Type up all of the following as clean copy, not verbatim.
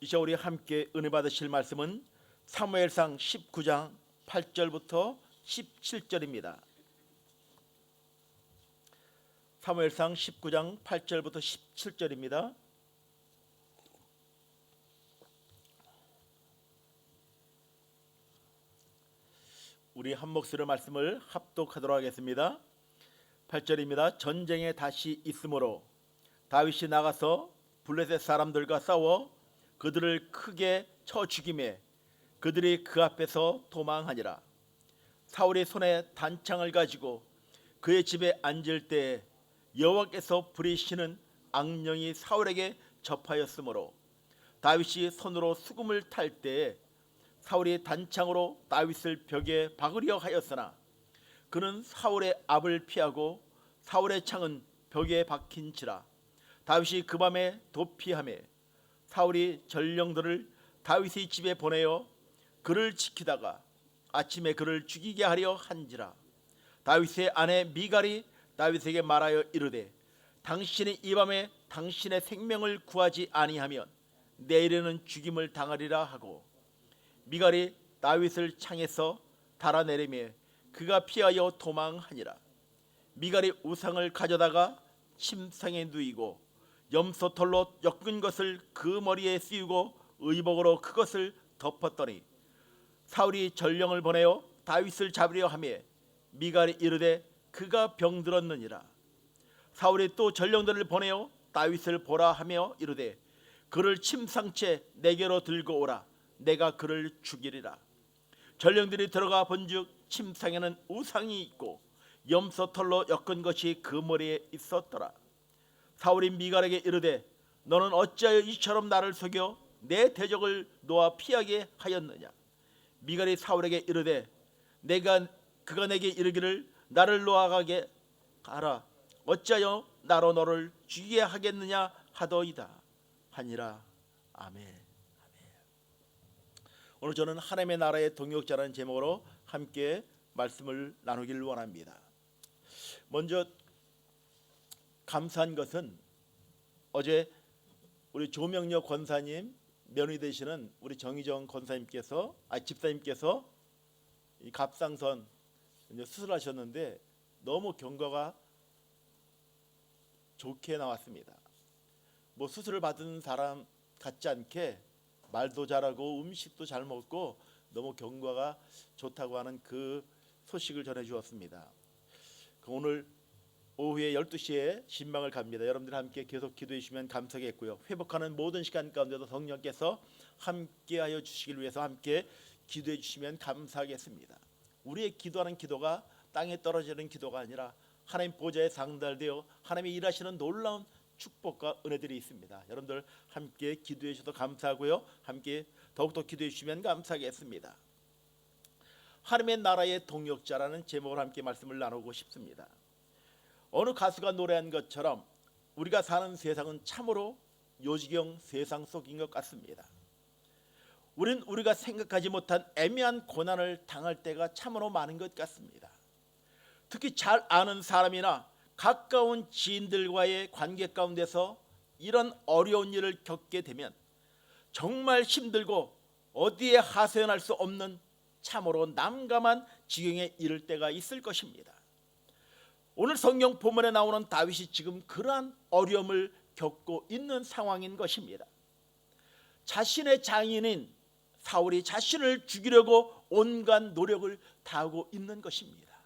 이제 우리 함께 은혜 받으실 말씀은 사무엘상 19장 8절부터 17절입니다. 사무엘상 19장 8절부터 17절입니다. 우리 한 목소리로 말씀을 합독하도록 하겠습니다. 8절입니다. 전쟁에 다시 있으므로 다윗이 나가서 블레셋 사람들과 싸워 그들을 크게 쳐 죽이매 그들이 그 앞에서 도망하니라. 사울이 손에 단창을 가지고 그의 집에 앉을 때 여호와께서 부리시는 악령이 사울에게 접하였으므로 다윗이 손으로 수금을 탈 때에 사울이 단창으로 다윗을 벽에 박으려 하였으나 그는 사울의 압을 피하고 사울의 창은 벽에 박힌지라. 다윗이 그 밤에 도피하매 사울이 전령들을 다윗의 집에 보내어 그를 지키다가 아침에 그를 죽이게 하려 한지라. 다윗의 아내 미갈이 다윗에게 말하여 이르되 당신이 이 밤에 당신의 생명을 구하지 아니하면 내일에는 죽임을 당하리라 하고 미갈이 다윗을 창에서 달아내리며 그가 피하여 도망하니라. 미갈이 우상을 가져다가 침상에 누이고 염소털로 엮은 것을 그 머리에 씌우고 의복으로 그것을 덮었더니 사울이 전령을 보내어 다윗을 잡으려 하며 미갈이 이르되 그가 병들었느니라. 사울이 또 전령들을 보내어 다윗을 보라 하며 이르되 그를 침상채 내게로 들고 오라. 내가 그를 죽이리라. 전령들이 들어가 본즉 침상에는 우상이 있고 염소털로 엮은 것이 그 머리에 있었더라. 사울이 미갈에게 이르되 너는 어찌하여 이처럼 나를 속여 내 대적을 놓아 피하게 하였느냐. 미갈이 사울에게 이르되 그가 내게 이르기를 나를 놓아가게 하라. 어찌하여 나로 너를 죽이게 하겠느냐 하더이다 하니라. 아멘. 오늘 저는 하나님의 나라의 동역자라는 제목으로 함께 말씀을 나누기를 원합니다. 먼저 감사한 것은 어제 우리 조명녀 권사님 며느리 되시는 우리 정희정 권사님께서 집사님께서 이 갑상선 수술하셨는데 너무 경과가 좋게 나왔습니다. 뭐 수술을 받은 사람 같지 않게 말도 잘하고 음식도 잘 먹고 너무 경과가 좋다고 하는 그 소식을 전해 주었습니다. 오늘 오후에 12시에 신방을 갑니다. 여러분들 함께 계속 기도해 주시면 감사하겠고요. 회복하는 모든 시간 가운데도 성령께서 함께하여 주시길 위해서 함께 기도해 주시면 감사하겠습니다. 우리의 기도하는 기도가 땅에 떨어지는 기도가 아니라 하나님 보좌에 상달되어 하나님이 일하시는 놀라운 축복과 은혜들이 있습니다. 여러분들 함께 기도해 주셔서 감사하고요. 함께 더욱더 기도해 주시면 감사하겠습니다. 하나님의 나라의 동역자라는 제목으로 함께 말씀을 나누고 싶습니다. 어느 가수가 노래한 것처럼 우리가 사는 세상은 참으로 요지경 세상 속인 것 같습니다. 우리는 우리가 생각하지 못한 애매한 고난을 당할 때가 참으로 많은 것 같습니다. 특히 잘 아는 사람이나 가까운 지인들과의 관계 가운데서 이런 어려운 일을 겪게 되면 정말 힘들고 어디에 하소연할 수 없는 참으로 난감한 지경에 이를 때가 있을 것입니다. 오늘 성경 본문에 나오는 다윗이 지금 그러한 어려움을 겪고 있는 상황인 것입니다. 자신의 장인인 사울이 자신을 죽이려고 온갖 노력을 다하고 있는 것입니다.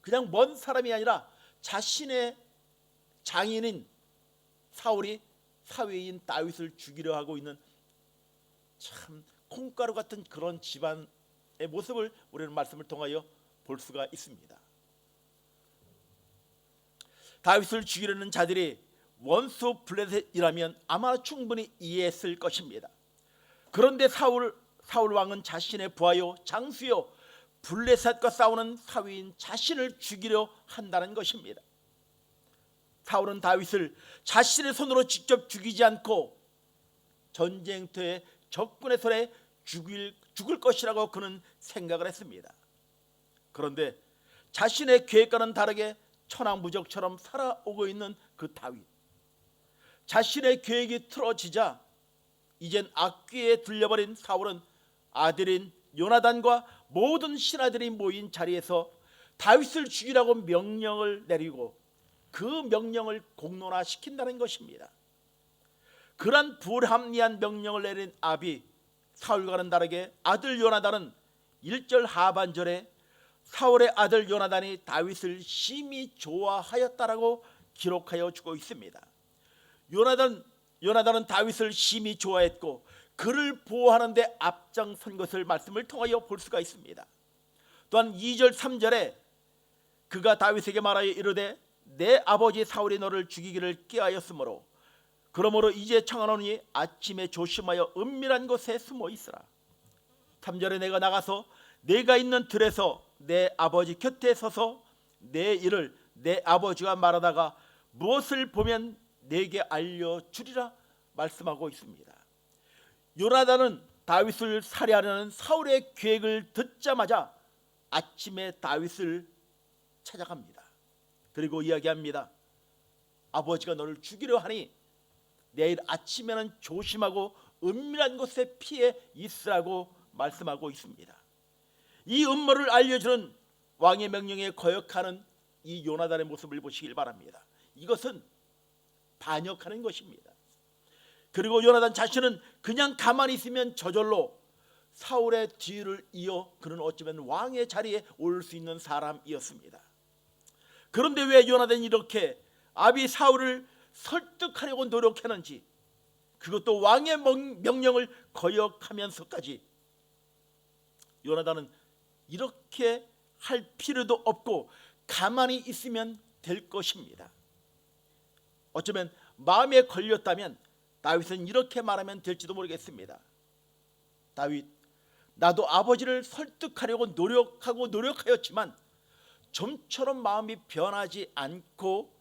그냥 먼 사람이 아니라 자신의 장인인 사울이 사위인 다윗을 죽이려 하고 있는 참 콩가루 같은 그런 집안의 모습을 우리는 말씀을 통하여 볼 수가 있습니다. 다윗을 죽이려는 자들이 원수 블레셋이라면 아마 충분히 이해했을 것입니다. 그런데 사울 왕은 자신의 부하요 장수요 블레셋과 싸우는 사위인 자신을 죽이려 한다는 것입니다. 사울은 다윗을 자신의 손으로 직접 죽이지 않고 전쟁터에 적군의 손에 죽을 것이라고 그는 생각을 했습니다. 그런데 자신의 계획과는 다르게 천하무적처럼 살아오고 있는 그 다윗, 자신의 계획이 틀어지자 이젠 악귀에 들려버린 사울은 아들인 요나단과 모든 신하들이 모인 자리에서 다윗을 죽이라고 명령을 내리고 그 명령을 공론화시킨다는 것입니다. 그러한 불합리한 명령을 내린 아비 사울과는 다르게 아들 요나단은 1절 하반절에 사울의 아들 요나단이 다윗을 심히 좋아하였다라고 기록하여 주고 있습니다. 요나단은 다윗을 심히 좋아했고 그를 보호하는 데 앞장선 것을 말씀을 통하여 볼 수가 있습니다. 또한 2절 3절에 그가 다윗에게 말하여 이르되 내 아버지 사울이 너를 죽이기를 꾀하였으므로 그러므로 이제 청하노니 아침에 조심하여 은밀한 곳에 숨어 있으라. 3절에 내가 나가서 내가 있는 들에서 내 아버지 곁에 서서 내 일을 내 아버지가 말하다가 무엇을 보면 내게 알려주리라 말씀하고 있습니다. 요나단은 다윗을 살해하려는 사울의 계획을 듣자마자 아침에 다윗을 찾아갑니다. 그리고 이야기합니다. 아버지가 너를 죽이려 하니 내일 아침에는 조심하고 은밀한 곳에 피해 있으라고 말씀하고 있습니다. 이 음모를 알려주는 왕의 명령에 거역하는 이 요나단의 모습을 보시길 바랍니다. 이것은 반역하는 것입니다. 그리고 요나단 자신은 그냥 가만히 있으면 저절로 사울의 뒤를 이어 그는 어쩌면 왕의 자리에 올 수 있는 사람이었습니다. 그런데 왜 요나단이 이렇게 아비 사울을 설득하려고 노력했는지, 그것도 왕의 명령을 거역하면서까지 요나단은 이렇게 할 필요도 없고 가만히 있으면 될 것입니다. 어쩌면 마음에 걸렸다면 다윗은 이렇게 말하면 될지도 모르겠습니다. 다윗, 나도 아버지를 설득하려고 노력하였지만 좀처럼 마음이 변하지 않고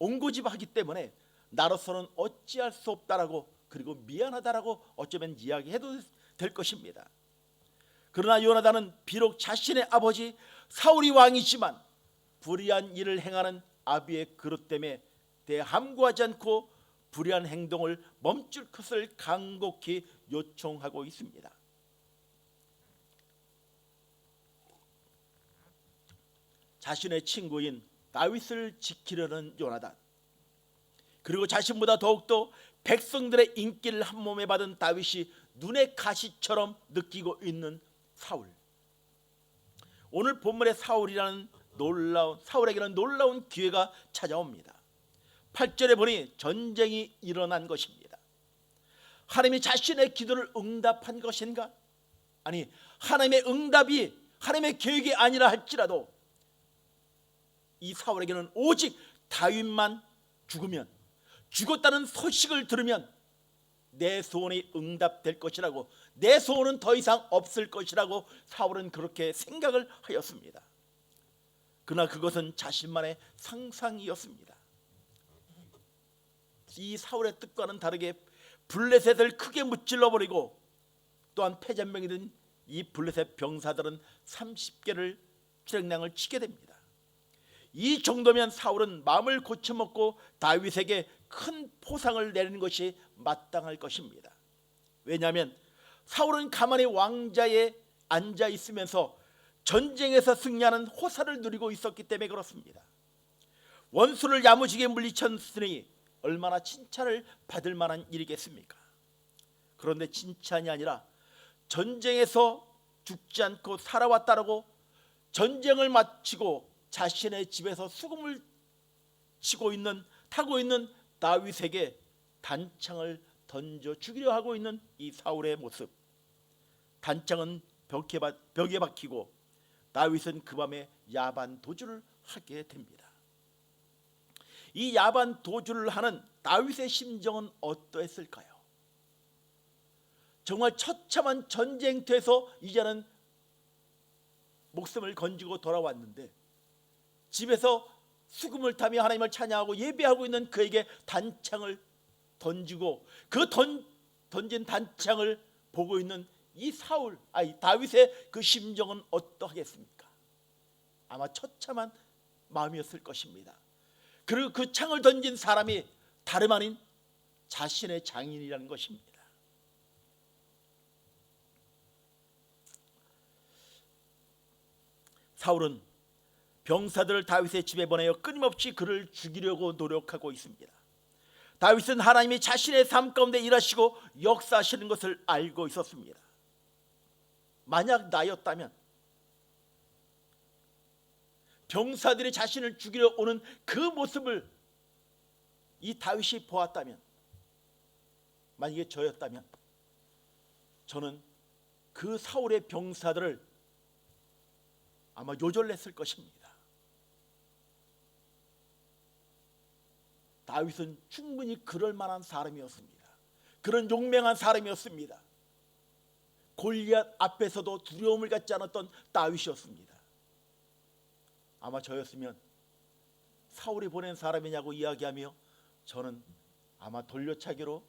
옹고집하기 때문에 나로서는 어찌할 수 없다라고, 그리고 미안하다라고 어쩌면 이야기해도 될 것입니다. 그러나 요나단은 비록 자신의 아버지 사울이 왕이지만 불의한 일을 행하는 아비의 그릇 때문에 대함구하지 않고 불의한 행동을 멈출 것을 간곡히 요청하고 있습니다. 자신의 친구인 다윗을 지키려는 요나단, 그리고 자신보다 더욱더 백성들의 인기를 한 몸에 받은 다윗이 눈의 가시처럼 느끼고 있는 사울. 오늘 본문의 사울에게는 놀라운 기회가 찾아옵니다. 8절에 보니 전쟁이 일어난 것입니다. 하나님이 자신의 기도를 응답한 것인가? 아니, 하나님의 응답이 하나님의 계획이 아니라 할지라도 이 사울에게는 오직 다윗만 죽으면, 죽었다는 소식을 들으면 내 소원이 응답될 것이라고, 내 소원은 더 이상 없을 것이라고 사울은 그렇게 생각을 하였습니다. 그러나 그것은 자신만의 상상이었습니다. 이 사울의 뜻과는 다르게 블레셋을 크게 무찔러버리고 또한 패전병이 된 이 블레셋 병사들은 30개를 주력량을 치게 됩니다. 이 정도면 사울은 마음을 고쳐먹고 다윗에게 큰 포상을 내리는 것이 마땅할 것입니다. 왜냐하면 사울은 가만히 왕자에 앉아 있으면서 전쟁에서 승리하는 호사를 누리고 있었기 때문에 그렇습니다. 원수를 야무지게 물리쳤으니 얼마나 칭찬을 받을 만한 일이겠습니까? 그런데 칭찬이 아니라 전쟁에서 죽지 않고 살아왔다라고 전쟁을 마치고 자신의 집에서 수금을 타고 있는 다윗에게 단창을 던져 죽이려 하고 있는 이 사울의 모습. 단창은 벽에 박히고 다윗은 그 밤에 야반 도주를 하게 됩니다. 이 야반 도주를 하는 다윗의 심정은 어떠했을까요? 정말 처참한 전쟁터에서 이제는 목숨을 건지고 돌아왔는데 집에서 수금을 타며 하나님을 찬양하고 예배하고 있는 그에게 단창을 던지고 그 던진 단창을 보고 있는 이 다윗의 그 심정은 어떠하겠습니까? 아마 처참한 마음이었을 것입니다. 그리고 그 창을 던진 사람이 다름 아닌 자신의 장인이라는 것입니다. 사울은 병사들을 다윗의 집에 보내어 끊임없이 그를 죽이려고 노력하고 있습니다. 다윗은 하나님이 자신의 삶 가운데 일하시고 역사하시는 것을 알고 있었습니다. 만약 나였다면, 병사들이 자신을 죽이려 오는 그 모습을 이 다윗이 보았다면, 만약에 저였다면 저는 그 사울의 병사들을 아마 요절냈을 것입니다. 다윗은 충분히 그럴 만한 사람이었습니다. 그런 용맹한 사람이었습니다. 골리앗 앞에서도 두려움을 갖지 않았던 다윗이었습니다. 아마 저였으면 사울이 보낸 사람이냐고 이야기하며 저는 아마 돌려차기로,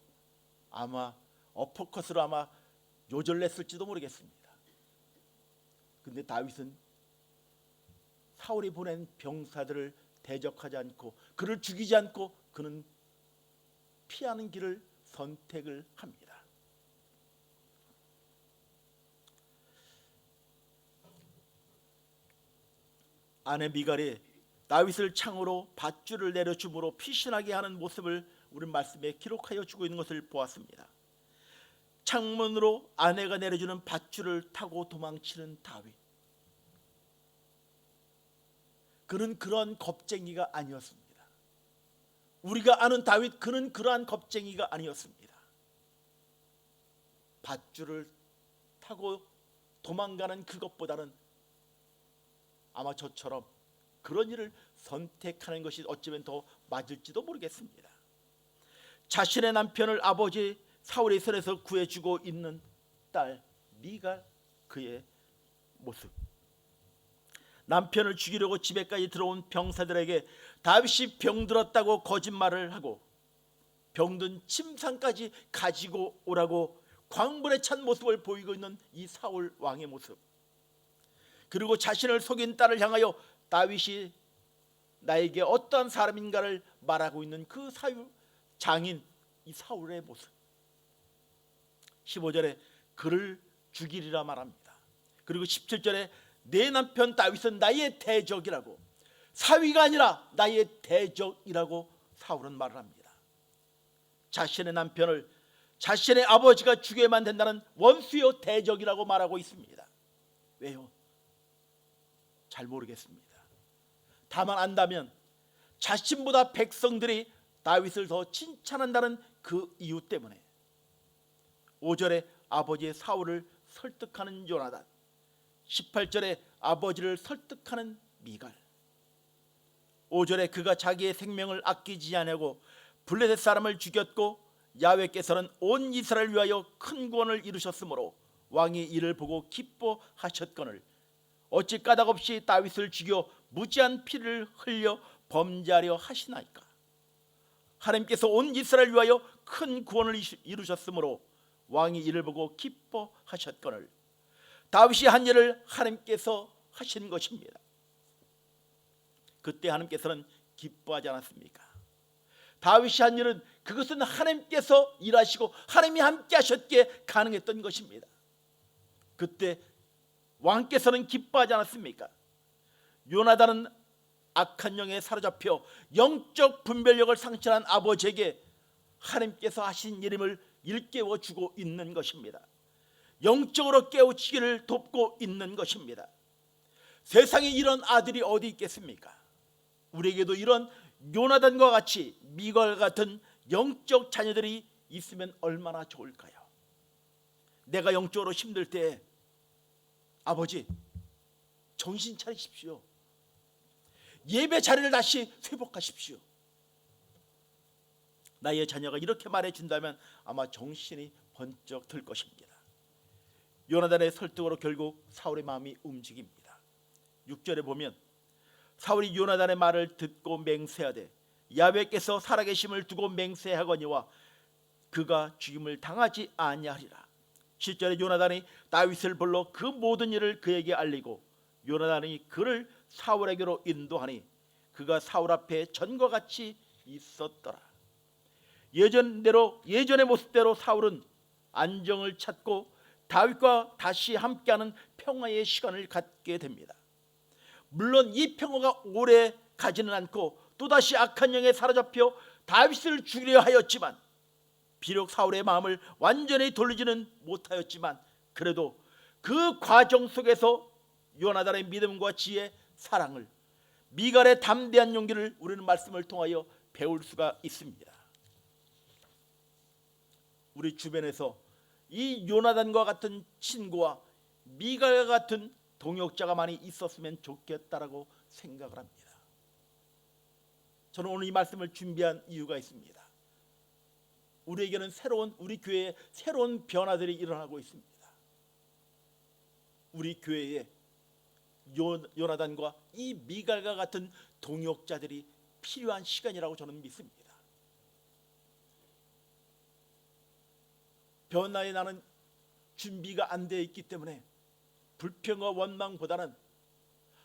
아마 어퍼컷으로 아마 요절냈을지도 모르겠습니다. 근데 다윗은 사울이 보낸 병사들을 대적하지 않고 그를 죽이지 않고 그는 피하는 길을 선택을 합니다. 아내 미갈이 다윗을 창으로 밧줄을 내려줌으로 피신하게 하는 모습을 우리 말씀에 기록하여 주고 있는 것을 보았습니다. 창문으로 아내가 내려주는 밧줄을 타고 도망치는 다윗, 그는 그런 겁쟁이가 아니었습니다. 우리가 아는 다윗, 그는 그러한 겁쟁이가 아니었습니다. 밧줄을 타고 도망가는 그것보다는 아마 저처럼 그런 일을 선택하는 것이 어쩌면 더 맞을지도 모르겠습니다. 자신의 남편을 아버지 사울의 손에서 구해주고 있는 딸 미갈, 그의 모습, 남편을 죽이려고 집에까지 들어온 병사들에게 다윗이 병들었다고 거짓말을 하고 병든 침상까지 가지고 오라고 광분에 찬 모습을 보이고 있는 이 사울 왕의 모습, 그리고 자신을 속인 딸을 향하여 다윗이 나에게 어떠한 사람인가를 말하고 있는 그 사유 장인 이 사울의 모습. 15절에 그를 죽이리라 말합니다. 그리고 17절에 내 남편 다윗은 나의 대적이라고, 사위가 아니라 나의 대적이라고 사울은 말을 합니다. 자신의 남편을 자신의 아버지가 죽여야만 된다는 원수요 대적이라고 말하고 있습니다. 왜요? 잘 모르겠습니다. 다만 안다면 자신보다 백성들이 다윗을 더 칭찬한다는 그 이유 때문에. 5절에 아버지의 사울을 설득하는 요나단, 18절에 아버지를 설득하는 미갈, 5절에 그가 자기의 생명을 아끼지 않으고 블레셋 사람을 죽였고 야훼께서는 온 이스라엘을 위하여 큰 구원을 이루셨으므로 왕이 이를 보고 기뻐하셨거늘 어찌 까닭없이 다윗을 죽여 무지한 피를 흘려 범죄하려 하시나이까. 하나님께서 온 이스라엘을 위하여 큰 구원을 이루셨으므로 왕이 이를 보고 기뻐하셨거늘 다윗이 한 일을 하나님께서 하신 것입니다. 그때 하나님께서는 기뻐하지 않았습니까? 다윗이 한 일은 그것은 하나님께서 일하시고 하나님이 함께 하셨기에 가능했던 것입니다. 그때 왕께서는 기뻐하지 않았습니까? 요나단은 악한 영에 사로잡혀 영적 분별력을 상실한 아버지에게 하나님께서 하신 일임을 일깨워 주고 있는 것입니다. 영적으로 깨우치기를 돕고 있는 것입니다. 세상에 이런 아들이 어디 있겠습니까? 우리에게도 이런 요나단과 같이 미갈 같은 영적 자녀들이 있으면 얼마나 좋을까요? 내가 영적으로 힘들 때 아버지 정신 차리십시오. 예배 자리를 다시 회복하십시오. 나의 자녀가 이렇게 말해준다면 아마 정신이 번쩍 들 것입니다. 요나단의 설득으로 결국 사울의 마음이 움직입니다. 6절에 보면 사울이 요나단의 말을 듣고 맹세하되 야훼께서 살아계심을 두고 맹세하거니와 그가 죽임을 당하지 아니하리라. 7절에 요나단이 다윗을 불러 그 모든 일을 그에게 알리고 요나단이 그를 사울에게로 인도하니 그가 사울 앞에 전과 같이 있었더라. 예전의 모습대로 사울은 안정을 찾고 다윗과 다시 함께하는 평화의 시간을 갖게 됩니다. 물론 이 평화가 오래 가지는 않고 또다시 악한 영에 사로잡혀 다윗을 죽이려 하였지만, 비록 사울의 마음을 완전히 돌리지는 못하였지만, 그래도 그 과정 속에서 요나단의 믿음과 지혜, 사랑을, 미갈의 담대한 용기를 우리는 말씀을 통하여 배울 수가 있습니다. 우리 주변에서 이 요나단과 같은 친구와 미갈과 같은 동역자가 많이 있었으면 좋겠다라고 생각을 합니다. 저는 오늘 이 말씀을 준비한 이유가 있습니다. 우리에게는 우리 교회에 새로운 변화들이 일어나고 있습니다. 우리 교회에 요나단과 이 미갈과 같은 동역자들이 필요한 시간이라고 저는 믿습니다. 변화에 나는 준비가 안 되어 있기 때문에 불평과 원망보다는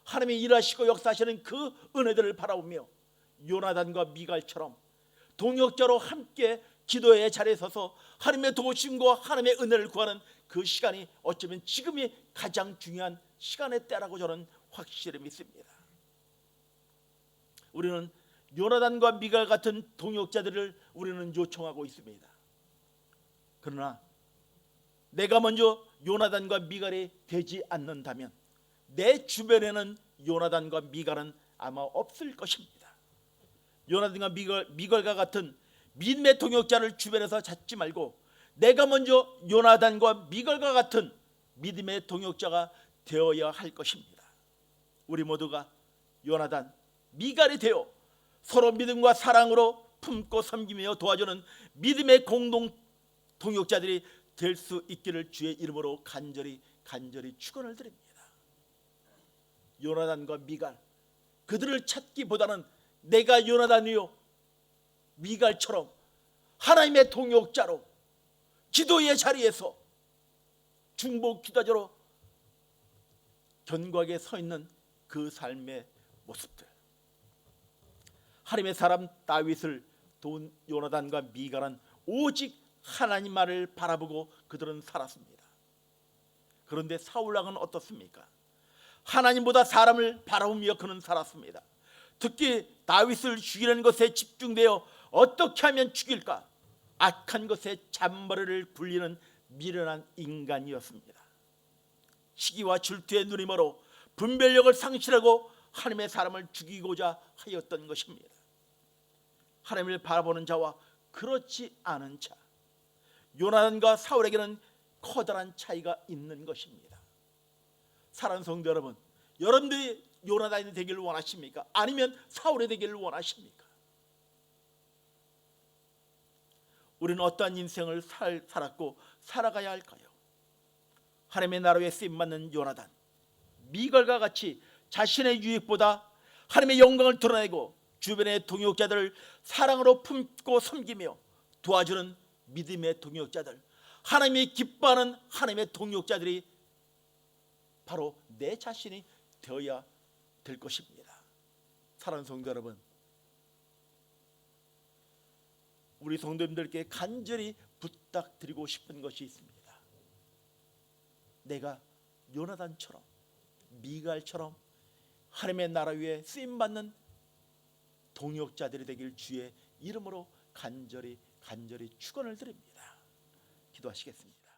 하나님이 일하시고 역사하시는 그 은혜들을 바라보며 요나단과 미갈처럼 동역자로 함께 기도의 자리에 서서 하나님의 도우심과 하나님의 은혜를 구하는 그 시간이 어쩌면 지금이 가장 중요한 시간의 때라고 저는 확실히 믿습니다. 우리는 요나단과 미갈 같은 동역자들을 우리는 요청하고 있습니다. 그러나 내가 먼저 요나단과 미갈이 되지 않는다면 내 주변에는 요나단과 미갈은 아마 없을 것입니다. 요나단과 미갈과 같은 믿음의 동역자를 주변에서 찾지 말고 내가 먼저 요나단과 미갈과 같은 믿음의 동역자가 되어야 할 것입니다. 우리 모두가 요나단, 미갈이 되어 서로 믿음과 사랑으로 품고 섬기며 도와주는 믿음의 공동 동역자들이 될 수 있기를 주의 이름으로 간절히 축원을 드립니다. 요나단과 미갈, 그들을 찾기보다는 내가 요나단이요 미갈처럼 하나님의 동역자로 기도의 자리에서 중보 기도자로 견고하게 서 있는 그 삶의 모습들, 하나님의 사람 다윗을 도운 요나단과 미갈은 오직 하나님만을 바라보고 그들은 살았습니다. 그런데 사울왕은 어떻습니까? 하나님보다 사람을 바라보며 그는 살았습니다. 특히 다윗을 죽이려는 것에 집중되어 어떻게 하면 죽일까, 악한 것에 잔머리를 굴리는 미련한 인간이었습니다. 시기와 질투에 눈이 멀어 분별력을 상실하고 하나님의 사람을 죽이고자 하였던 것입니다. 하나님을 바라보는 자와 그렇지 않은 자, 요나단과 사울에게는 커다란 차이가 있는 것입니다. 사랑하는 성도 여러분, 여러분들이 요나단이 되기를 원하십니까? 아니면 사울이 되기를 원하십니까? 우리는 어떠한 인생을 살았고 살아가야 할까요? 하나님의 나라에 쓰임받는 요나단, 미갈과 같이 자신의 유익보다 하나님의 영광을 드러내고 주변의 동역자들을 사랑으로 품고 섬기며 도와주는 믿음의 동역자들, 하나님이 기뻐하는 하나님의 동역자들이 바로 내 자신이 되어야 될 것입니다. 사랑하는 성도 여러분, 우리 성도님들께 간절히 부탁드리고 싶은 것이 있습니다. 내가 요나단처럼 미갈처럼 하나님의 나라 위에 쓰임받는 동역자들이 되길 주의 이름으로 간절히 축원을 드립니다. 기도하시겠습니다.